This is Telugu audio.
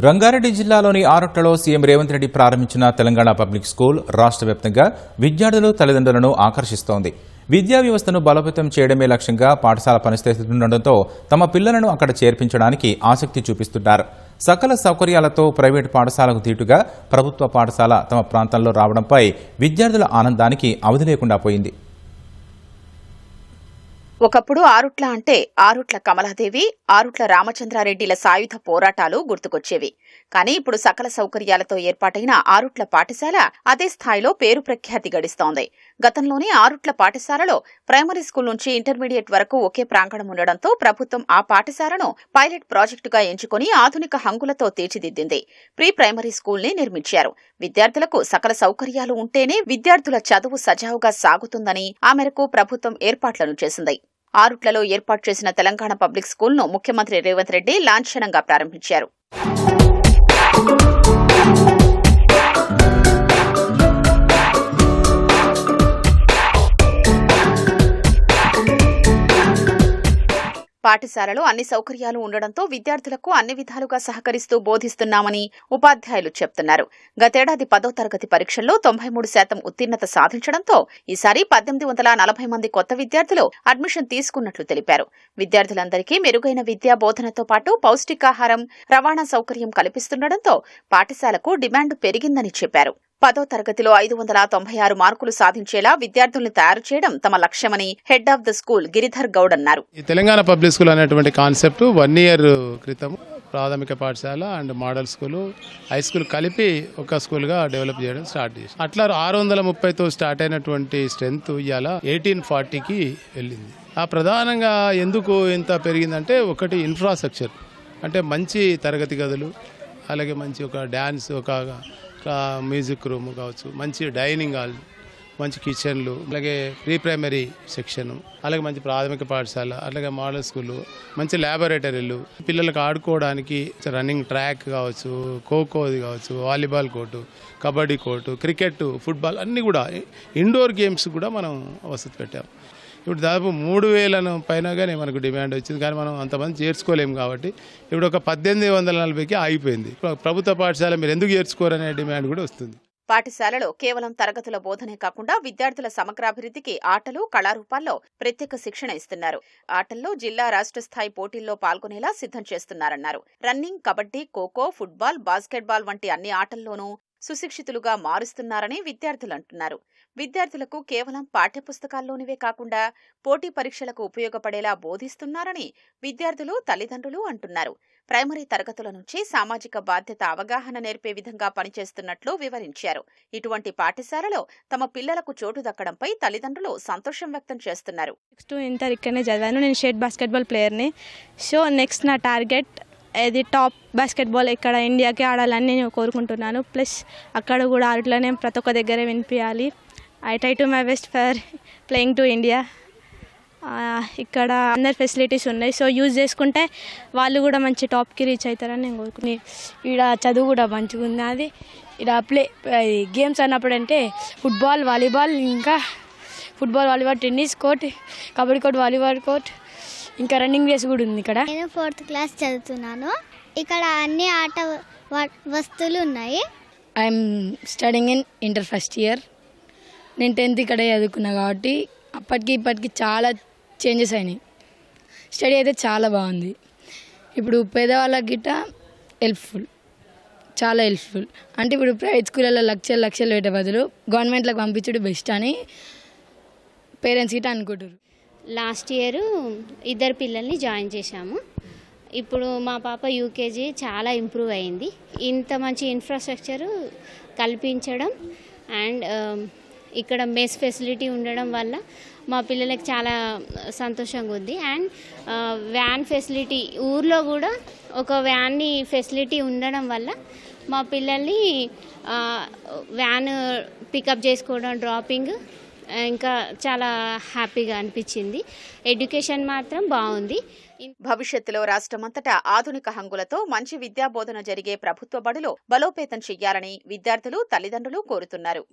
రంగారెడ్డి జిల్లాలోని ఆరుట్లలో సీఎం రేవంత్ రెడ్డి ప్రారంభించిన తెలంగాణ పబ్లిక్ స్కూల్ రాష్ట్ర వ్యాప్తంగా విద్యార్థులు తల్లిదండ్రులను ఆకర్షిస్తోంది. విద్యా వ్యవస్థను బలోపేతం చేయడమే లక్ష్యంగా పాఠశాల పనిచేస్తుండటంతో తమ పిల్లలను అక్కడ చేర్పించడానికి ఆసక్తి చూపిస్తున్నారు. సకల సౌకర్యాలతో ప్రైవేటు పాఠశాలకు దీటుగా ప్రభుత్వ పాఠశాల తమ ప్రాంతంలో రావడంపై విద్యార్థుల ఆనందానికి అవధి లేకుండా పోయింది. ఒకప్పుడు ఆరుట్ల అంటే ఆరుట్ల కమలాదేవి, ఆరుట్ల రామచంద్రారెడ్డిల సాయుధ పోరాటాలు గుర్తుకొచ్చేవి. కానీ ఇప్పుడు సకల సౌకర్యాలతో ఏర్పాటైన ఆరుట్ల పాఠశాల అదే స్థాయిలో పేరు ప్రఖ్యాతి గడిస్తోంది. గతంలోనే ఆరుట్ల పాఠశాలలో ప్రైమరీ స్కూల్ నుంచి ఇంటర్మీడియట్ వరకు ఒకే ప్రాంగణం ఉండడంతో ప్రభుత్వం ఆ పాఠశాలను పైలట్ ప్రాజెక్టుగా ఎంచుకుని ఆధునిక హంగులతో తీర్చిదిద్దింది. ప్రీ ప్రైమరీ స్కూల్ ని నిర్మించారు. విద్యార్థులకు సకల సౌకర్యాలు ఉంటేనే విద్యార్థుల చదువు సజావుగా సాగుతుందని ఆ మేరకు ప్రభుత్వం ఏర్పాట్లను చేసింది. ఆరుట్లలో ఏర్పాటు చేసిన తెలంగాణ పబ్లిక్ స్కూల్ను ముఖ్యమంత్రి రేవంత్ రెడ్డి లాంఛనంగా ప్రారంభించారు. పాఠశాలలో అన్ని సౌకర్యాలు ఉండడంతో విద్యార్థులకు అన్ని విధాలుగా సహకరిస్తూ బోధిస్తున్నామని ఉపాధ్యాయులు చెప్తున్నారు. గతేడాది 10వ తరగతి పరీక్షల్లో 93% ఉత్తీర్ణత సాధించడంతో ఈసారి 1840 మంది కొత్త విద్యార్థులు అడ్మిషన్ తీసుకున్నట్లు తెలిపారు. విద్యార్థులందరికీ మెరుగైన విద్యా బోధనతో పాటు పౌష్టికాహారం, రవాణా సౌకర్యం కల్పిస్తుండటంతో పాఠశాలకు డిమాండ్ పెరిగిందని చెప్పారు. 10వ తరగతిలో 596 మార్కులు సాధించేలా విద్యార్థుల్ని తయారు చేయడం తమ లక్ష్యమని head of the school Giridhar Goud అన్నారు. ఈ తెలంగాణ పబ్లిక్ స్కూల్ అనేటువంటి కాన్సెప్ట్ 1 ఇయర్ క్రితం ప్రాథమిక పాఠశాల and model school, high school కలిపి ఒక స్కూల్ గా డెవలప్ చేయడం స్టార్ట్ చేసి అట్లా 630తో స్టార్ట్ అయినటువంటి స్ట్రెంత్ ఇవాళ 1840కి వెళ్ళింది. ఆ ప్రధానంగా ఎందుకు ఇంత పెరిగిందంటే ఒకటి ఇన్ఫ్రాస్ట్రక్చర్, అంటే మంచి తరగతి గదులు, అలాగే మంచి ఒక డ్యాన్స్, ఒక మ్యూజిక్ రూమ్ కావచ్చు, మంచి డైనింగ్ హాల్, మంచి కిచెన్లు, అలాగే ప్రీ ప్రైమరీ సెక్షన్, అలాగే మంచి ప్రాథమిక పాఠశాల, అలాగే మోడల్ స్కూలు, మంచి ల్యాబొరేటరీలు, పిల్లలకు ఆడుకోవడానికి రన్నింగ్ ట్రాక్ కావచ్చు, ఖోఖోది కావచ్చు, volleyball court, kabaddi court, cricket, football అన్నీ కూడా ఇండోర్ గేమ్స్ కూడా మనం వసతి పెట్టాం. ఇప్పుడు దాదాపు 3000 పైనగానే మనకు డిమాండ్ వచ్చింది, కానీ మనం అంతమంది చేర్చుకోలేము కాబట్టి ఇప్పుడు ఒక 1840కి ఆగిపోయింది. ప్రభుత్వ పాఠశాల మీరు ఎందుకు చేర్చుకోరనే డిమాండ్ కూడా వస్తుంది. పాఠశాలలో కేవలం తరగతుల బోధనే కాకుండా విద్యార్థుల సమగ్రాభివృద్ధికి ఆటలు, కళారూపాల్లో ప్రత్యేక శిక్షణ ఇస్తున్నారు. ఆటల్లో జిల్లా, రాష్ట్ర స్థాయి పోటీల్లో పాల్గొనేలా సిద్ధం చేస్తున్నారన్నారు. Running, kabaddi, kho kho, football, basketball వంటి అన్ని ఆటల్లోనూ సుశిక్షితులుగా మారుస్తున్నారని విద్యార్థులు అంటున్నారు. విద్యార్థులకు కేవలం పాఠ్యపుస్తకాల్లోనివే కాకుండా పోటీ పరీక్షలకు ఉపయోగపడేలా బోధిస్తున్నారని విద్యార్థులు, తల్లిదండ్రులు అంటున్నారు. ప్రైమరీ తరగతుల నుంచి సామాజిక బాధ్యత అవగాహన నేర్పే విధంగా పనిచేస్తున్నట్లు వివరించారు. ఇటువంటి పాఠశాలలో తమ పిల్లలకు చోటు దక్కడంపై తల్లిదండ్రులు సంతోషం వ్యక్తం చేస్తున్నారు. ఇంటర్ ఇక్కడనే చదివాను. నేను స్టేట్ బాస్కెట్బాల్ ప్లేయర్ని. సో నెక్స్ట్ నా టార్గెట్ ఇది టాప్ బాస్కెట్బాల్ ఇక్కడ ఇండియాకి ఆడాలని నేను కోరుకుంటున్నాను. ప్లస్ అక్కడ కూడా ఆటలోనే ప్రతి ఒక్క దగ్గర వినిపించాలి. I try to my best for playing to India. ఇక్కడ అందరు ఫెసిలిటీస్ ఉన్నాయి, సో యూజ్ చేసుకుంటే వాళ్ళు కూడా మంచి టాప్కి రీచ్ అవుతారని నేను కోరుకున్నాను. ఇక్కడ చదువు కూడా మంచిగా ఉంది. అది ఇక్కడ గేమ్స్ అన్నప్పుడు అంటే ఫుట్బాల్, వాలీబాల్, ఇంకా football, volleyball, tennis court, kabaddi court, volleyball court, ఇంకా రన్నింగ్ రేస్ కూడా ఉంది. ఇక్కడ నేను 4th క్లాస్ చదువుతున్నాను. ఇక్కడ అన్ని ఆట వస్తువులు ఉన్నాయి. I'm studying in inter first year. నేను 10th ఇక్కడే చదువుకున్నా కాబట్టి అప్పటికి ఇప్పటికి చాలా చేంజెస్ అయినాయి. స్టడీ అయితే చాలా బాగుంది. ఇప్పుడు పేదవాళ్ళకి గిట్ట హెల్ప్ఫుల్, చాలా హెల్ప్ఫుల్. అంటే ఇప్పుడు ప్రైవేట్ స్కూళ్ళలో లక్షలు పెట్టే బదులు గవర్నమెంట్లకు పంపించడం బెస్ట్ అని పేరెంట్స్ గిట్ట అనుకుంటారు. లాస్ట్ ఇయర్ 2 పిల్లల్ని జాయిన్ చేశాము. ఇప్పుడు మా పాప యూకేజీ చాలా ఇంప్రూవ్ అయింది. ఇంత మంచి ఇన్ఫ్రాస్ట్రక్చర్ కల్పించడం అండ్ ఇక్కడ మెస్ ఫెసిలిటీ ఉండడం వల్ల మా పిల్లలకి చాలా సంతోషంగా ఉంది. అండ్ వ్యాన్ ఫెసిలిటీ ఊర్లో కూడా ఒక వ్యాన్ని ఫెసిలిటీ ఉండడం వల్ల మా పిల్లల్ని వ్యాన్ పికప్ చేసుకోవడం, డ్రాపింగ్ ఇంకా చాలా హ్యాపీగా అనిపించింది. ఎడ్యుకేషన్ మాత్రం బాగుంది. భవిష్యత్తులో రాష్ట్రమంతటా ఆధునిక హంగులతో మంచి విద్యాబోధన జరిగే ప్రభుత్వ బడులు బలోపేతం చెయ్యాలని విద్యార్థులు, తల్లిదండ్రులు కోరుతున్నారు.